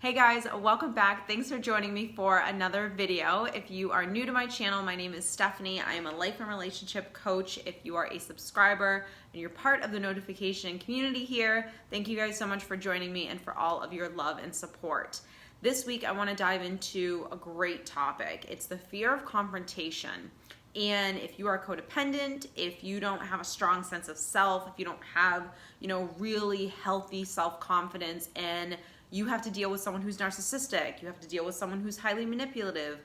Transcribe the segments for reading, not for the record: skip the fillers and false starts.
Hey guys, welcome back. Thanks for joining me for another video. If you are new to my channel, my name is Stephanie. I am a life and relationship coach. If you are a subscriber and you're part of the notification community here, thank you guys so much for joining me and for all of your love and support. This week, I want to dive into a great topic. It's the fear of confrontation. And if you are codependent, if you don't have a strong sense of self, if you don't have, really healthy self-confidence, and you have to deal with someone who's narcissistic, you have to deal with someone who's highly manipulative,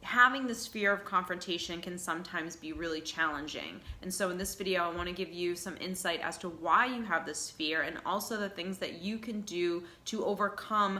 having this fear of confrontation can sometimes be really challenging. And so in this video, I want to give you some insight as to why you have this fear and also the things that you can do to overcome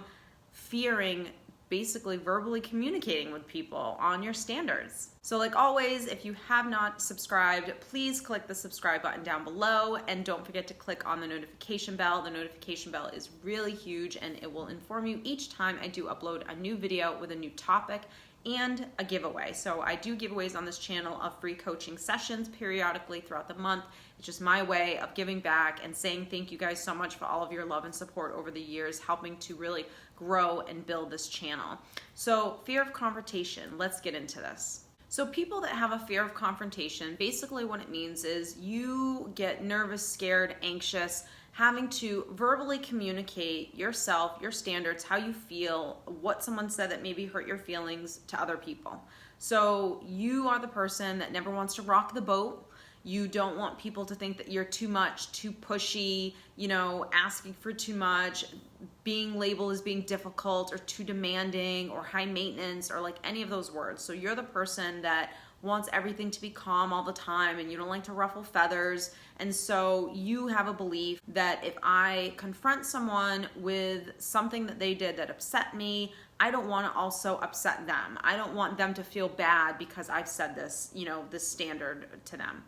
fearing basically verbally communicating with people on your standards. So like always, if you have not subscribed, please click the subscribe button down below and don't forget to click on the notification bell. The notification bell is really huge and it will inform you each time I do upload a new video with a new topic and a giveaway. So I do giveaways on this channel of free coaching sessions periodically throughout the month. It's just my way of giving back and saying thank you guys so much for all of your love and support over the years, helping to really grow and build this channel. So fear of confrontation, let's get into this. So people that have a fear of confrontation, basically what it means is you get nervous, scared, anxious, having to verbally communicate yourself, your standards, how you feel, what someone said that maybe hurt your feelings to other people. So you are the person that never wants to rock the boat. You don't want people to think that you're too much, too pushy, asking for too much, being labeled as being difficult or too demanding or high maintenance or like any of those words. So you're the person that wants everything to be calm all the time and you don't like to ruffle feathers. And so you have a belief that if I confront someone with something that they did that upset me, I don't want to also upset them. I don't want them to feel bad because I've said this, this standard to them.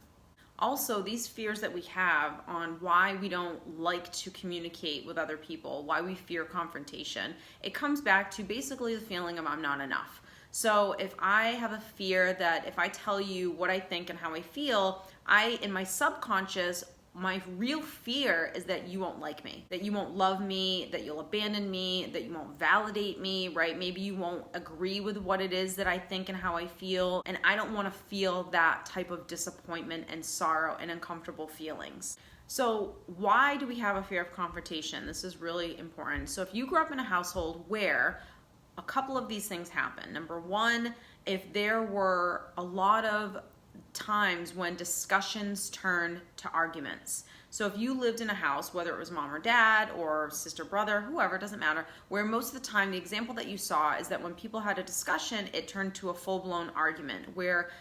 Also, these fears that we have on why we don't like to communicate with other people, why we fear confrontation, it comes back to basically the feeling of I'm not enough. So if I have a fear that if I tell you what I think and how I feel, in my subconscious, my real fear is that you won't like me, that you won't love me, that you'll abandon me, that you won't validate me, right? Maybe you won't agree with what it is that I think and how I feel. And I don't want to feel that type of disappointment and sorrow and uncomfortable feelings. So why do we have a fear of confrontation? This is really important. So if you grew up in a household where a couple of these things happen. Number one, if there were a lot of times when discussions turn to arguments. So if you lived in a house, whether it was mom or dad or sister, brother, whoever, it doesn't matter, where most of the time the example that you saw is that when people had a discussion, it turned to a full-blown argument where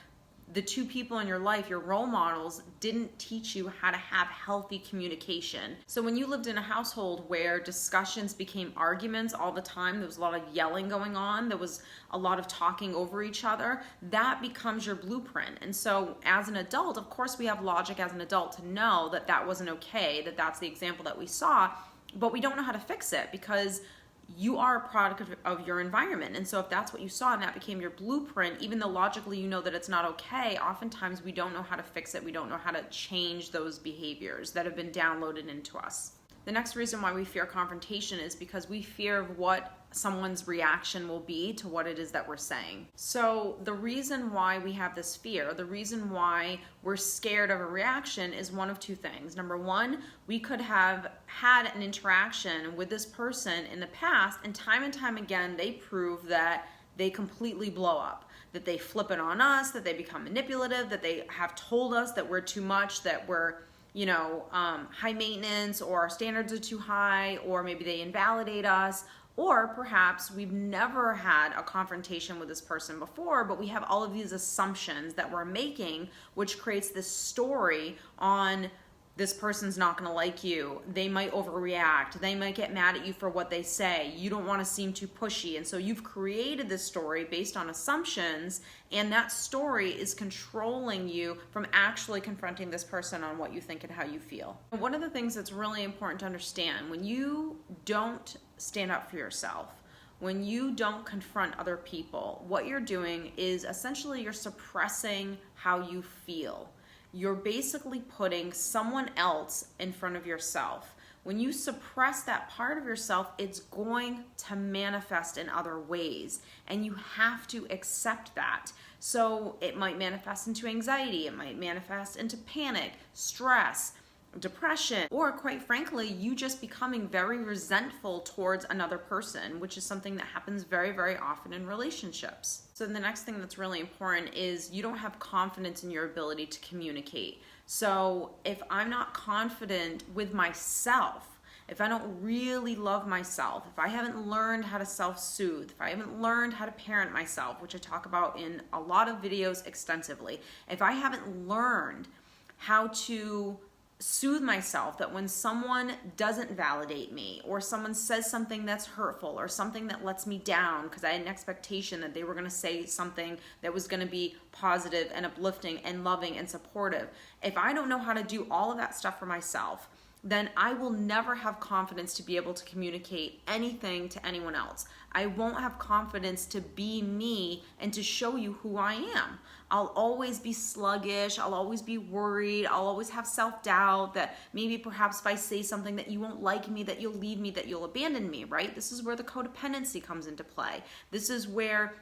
the two people in your life, your role models, didn't teach you how to have healthy communication. So when you lived in a household where discussions became arguments all the time, there was a lot of yelling going on, there was a lot of talking over each other, that becomes your blueprint. And so as an adult, of course we have logic as an adult to know that that wasn't okay, that that's the example that we saw, but we don't know how to fix it because you are a product of your environment. And so if that's what you saw and that became your blueprint, even though logically you know that it's not okay, oftentimes we don't know how to fix it. We don't know how to change those behaviors that have been downloaded into us. The next reason why we fear confrontation is because we fear what someone's reaction will be to what it is that we're saying. So the reason why we have this fear, the reason why we're scared of a reaction is one of two things. Number one, we could have had an interaction with this person in the past and time again, they prove that they completely blow up, that they flip it on us, that they become manipulative, that they have told us that we're too much, that we're high maintenance or our standards are too high, or maybe they invalidate us. Or perhaps we've never had a confrontation with this person before, but we have all of these assumptions that we're making, which creates this story on this person's not gonna like you, they might overreact, they might get mad at you for what they say, you don't wanna seem too pushy. And so you've created this story based on assumptions, and that story is controlling you from actually confronting this person on what you think and how you feel. And one of the things that's really important to understand, when you don't stand up for yourself, when you don't confront other people, what you're doing is essentially you're suppressing how you feel. You're basically putting someone else in front of yourself. when you suppress that part of yourself, it's going to manifest in other ways, and you have to accept that. So it might manifest into anxiety, it might manifest into panic, stress, depression, or quite frankly, you just becoming very resentful towards another person, which is something that happens very, very often in relationships. So the next thing that's really important is you don't have confidence in your ability to communicate. So if I'm not confident with myself, if I don't really love myself, if I haven't learned how to self-soothe, if I haven't learned how to parent myself, which I talk about in a lot of videos extensively, if I haven't learned how to soothe myself, that when someone doesn't validate me, or someone says something that's hurtful, or something that lets me down because I had an expectation that they were going to say something that was going to be positive and uplifting and loving and supportive, if I don't know how to do all of that stuff for myself, then I will never have confidence to be able to communicate anything to anyone else. I won't have confidence to be me and to show you who I am. I'll always be sluggish, I'll always be worried, I'll always have self-doubt that maybe perhaps if I say something that you won't like me, that you'll leave me, that you'll abandon me, right? This is where the codependency comes into play. This is where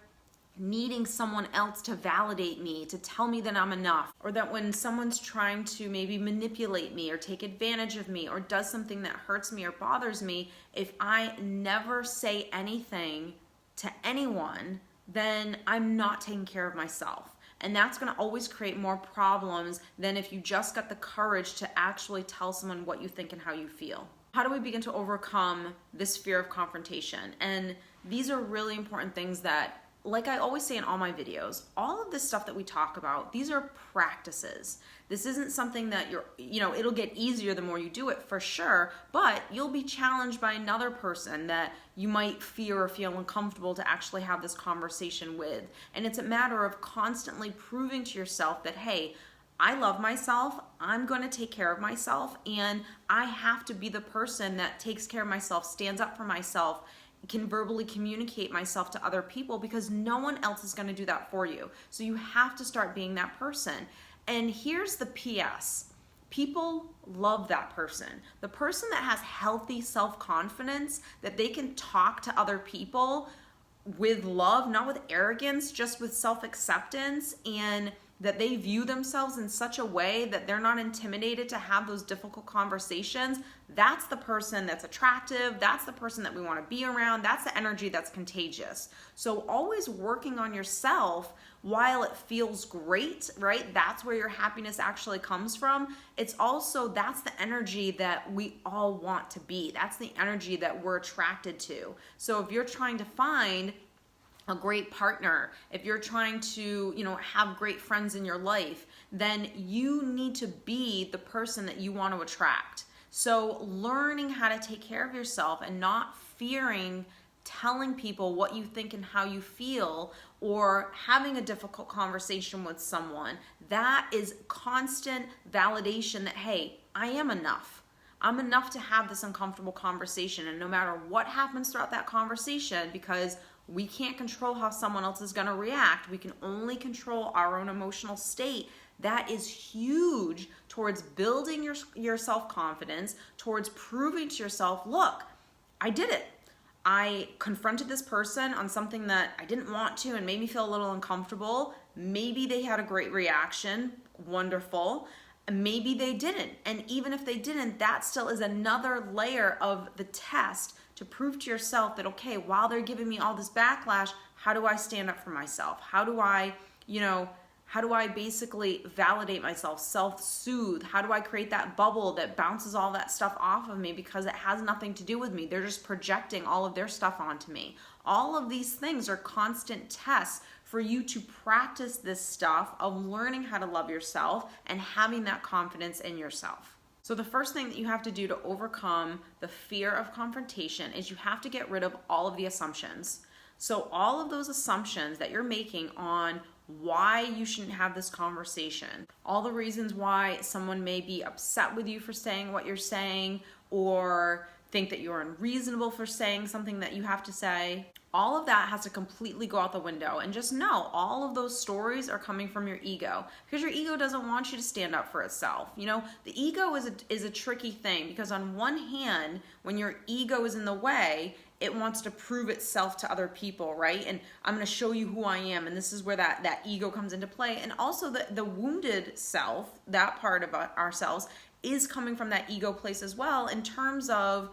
needing someone else to validate me, to tell me that I'm enough, or that when someone's trying to maybe manipulate me or take advantage of me or does something that hurts me or bothers me, if I never say anything to anyone, then I'm not taking care of myself. And that's going to always create more problems than if you just got the courage to actually tell someone what you think and how you feel. How do we begin to overcome this fear of confrontation? And these are really important things that, like I always say in all my videos, all of this stuff that we talk about, these are practices. This isn't something that it'll get easier the more you do it, for sure, but you'll be challenged by another person that you might fear or feel uncomfortable to actually have this conversation with. And it's a matter of constantly proving to yourself that, hey, I love myself, I'm going to take care of myself, and I have to be the person that takes care of myself, stands up for myself, can verbally communicate myself to other people, because no one else is going to do that for you. So you have to start being that person. And here's the PS. People love that person. The person that has healthy self-confidence, that they can talk to other people with love, not with arrogance, just with self-acceptance, and that they view themselves in such a way that they're not intimidated to have those difficult conversations, that's the person that's attractive, that's the person that we want to be around, that's the energy that's contagious. So always working on yourself while it feels great, right? That's where your happiness actually comes from. It's also, that's the energy that we all want to be. That's the energy that we're attracted to. So if you're trying to find a great partner, if you're trying to, have great friends in your life, then you need to be the person that you want to attract. So learning how to take care of yourself and not fearing telling people what you think and how you feel, or having a difficult conversation with someone, that is constant validation that, hey, I am enough. I'm enough to have this uncomfortable conversation, and no matter what happens throughout that conversation, because we can't control how someone else is going to react, we can only control our own emotional state. That is huge towards building your self-confidence, towards proving to yourself, look, I did it. I confronted this person on something that I didn't want to and made me feel a little uncomfortable. Maybe they had a great reaction, wonderful. Maybe they didn't. And even if they didn't, that still is another layer of the test to prove to yourself that, okay, while they're giving me all this backlash, how do I stand up for myself? How do I basically validate myself, self-soothe? How do I create that bubble that bounces all that stuff off of me because it has nothing to do with me? They're just projecting all of their stuff onto me. All of these things are constant tests for you to practice this stuff of learning how to love yourself and having that confidence in yourself. So the first thing that you have to do to overcome the fear of confrontation is you have to get rid of all of the assumptions. So all of those assumptions that you're making on why you shouldn't have this conversation, all the reasons why someone may be upset with you for saying what you're saying, or think that you're unreasonable for saying something that you have to say. All of that has to completely go out the window, and just know all of those stories are coming from your ego, because your ego doesn't want you to stand up for itself. You know, the ego is a tricky thing, because on one hand, when your ego is in the way, it wants to prove itself to other people, right? And I'm going to show you who I am, and this is where that ego comes into play. And also the wounded self, that part of ourselves, is coming from that ego place as well, in terms of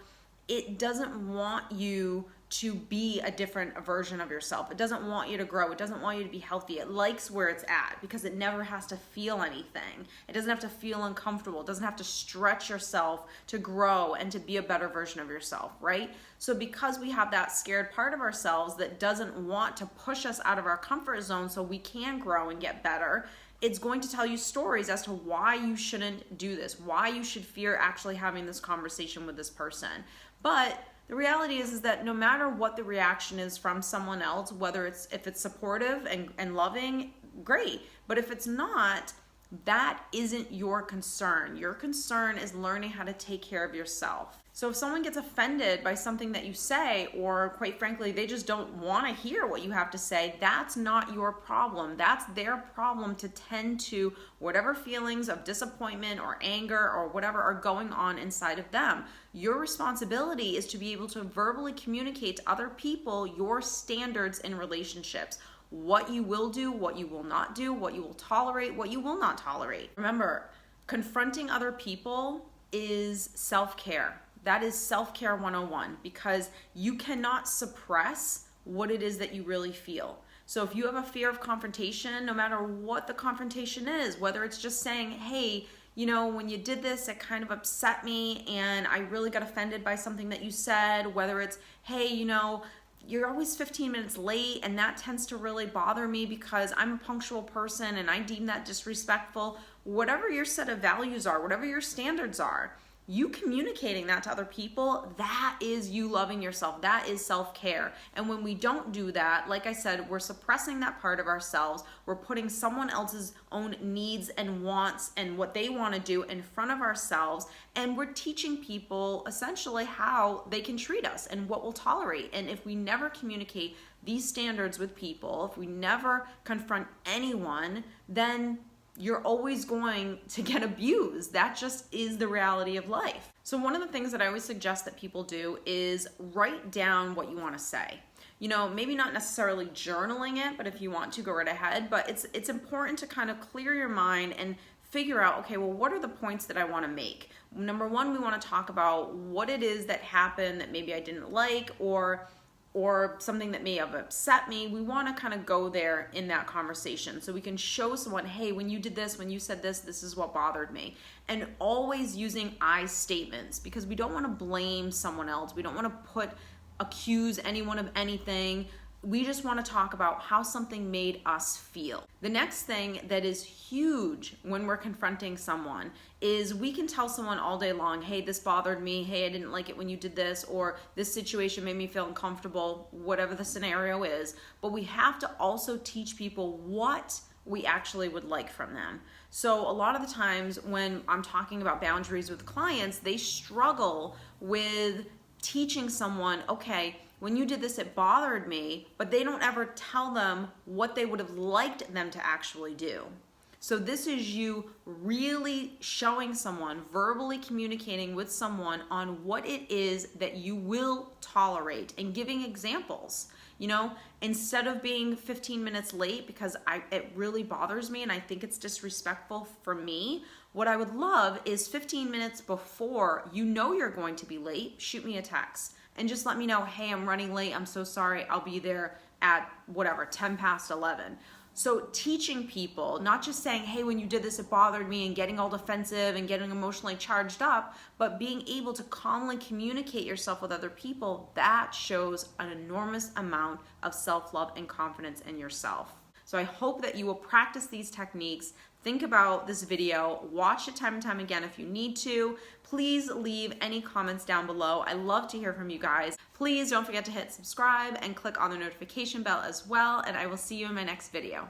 it doesn't want you to be a different version of yourself. It doesn't want you to grow. It doesn't want you to be healthy. It likes where it's at, because it never has to feel anything. It doesn't have to feel uncomfortable. It doesn't have to stretch yourself to grow and to be a better version of yourself, right? So because we have that scared part of ourselves that doesn't want to push us out of our comfort zone so we can grow and get better, it's going to tell you stories as to why you shouldn't do this, why you should fear actually having this conversation with this person. But the reality is that no matter what the reaction is from someone else, whether if it's supportive and loving, great. But if it's not, that isn't your concern. Your concern is learning how to take care of yourself. So if someone gets offended by something that you say, or quite frankly, they just don't want to hear what you have to say, that's not your problem. That's their problem to tend to whatever feelings of disappointment or anger or whatever are going on inside of them. Your responsibility is to be able to verbally communicate to other people your standards in relationships. What you will do, what you will not do, what you will tolerate, what you will not tolerate. Remember, confronting other people is self-care. That is self-care 101, because you cannot suppress what it is that you really feel. So if you have a fear of confrontation, no matter what the confrontation is, whether it's just saying, hey, you know, when you did this, it kind of upset me and I really got offended by something that you said, whether it's, hey, you know, you're always 15 minutes late and that tends to really bother me because I'm a punctual person and I deem that disrespectful. Whatever your set of values are, whatever your standards are, you communicating that to other people, that is you loving yourself. That is self-care. And when we don't do that, like I said, we're suppressing that part of ourselves. We're putting someone else's own needs and wants and what they want to do in front of ourselves. And we're teaching people essentially how they can treat us and what we'll tolerate. And if we never communicate these standards with people, if we never confront anyone, then you're always going to get abused. That just is the reality of life. So one of the things that I always suggest that people do is write down what you want to say. You know, maybe not necessarily journaling it, but if you want to, go right ahead. But it's important to kind of clear your mind and figure out, okay, well, what are the points that I want to make? Number one, we want to talk about what it is that happened that maybe I didn't like, or something that may have upset me. We want to kind of go there in that conversation so we can show someone, hey, when you did this, when you said this, this is what bothered me. And always using I statements, because we don't want to blame someone else. We don't want to accuse anyone of anything. We just want to talk about how something made us feel. The next thing that is huge when we're confronting someone is we can tell someone all day long, hey, this bothered me, hey, I didn't like it when you did this, or this situation made me feel uncomfortable, whatever the scenario is. But we have to also teach people what we actually would like from them. So a lot of the times when I'm talking about boundaries with clients, they struggle with teaching someone, okay, when you did this, it bothered me, but they don't ever tell them what they would have liked them to actually do. So this is you really showing someone, verbally communicating with someone on what it is that you will tolerate and giving examples. You know, instead of being 15 minutes late because it really bothers me and I think it's disrespectful for me, what I would love is 15 minutes before you know you're going to be late, shoot me a text and just let me know, hey, I'm running late, I'm so sorry, I'll be there at whatever, 10 past 11. So teaching people, not just saying, hey, when you did this, it bothered me, and getting all defensive and getting emotionally charged up, but being able to calmly communicate yourself with other people, that shows an enormous amount of self-love and confidence in yourself. So I hope that you will practice these techniques. Think about this video, watch it time and time again if you need to. Please leave any comments down below. I love to hear from you guys. Please don't forget to hit subscribe and click on the notification bell as well, and I will see you in my next video.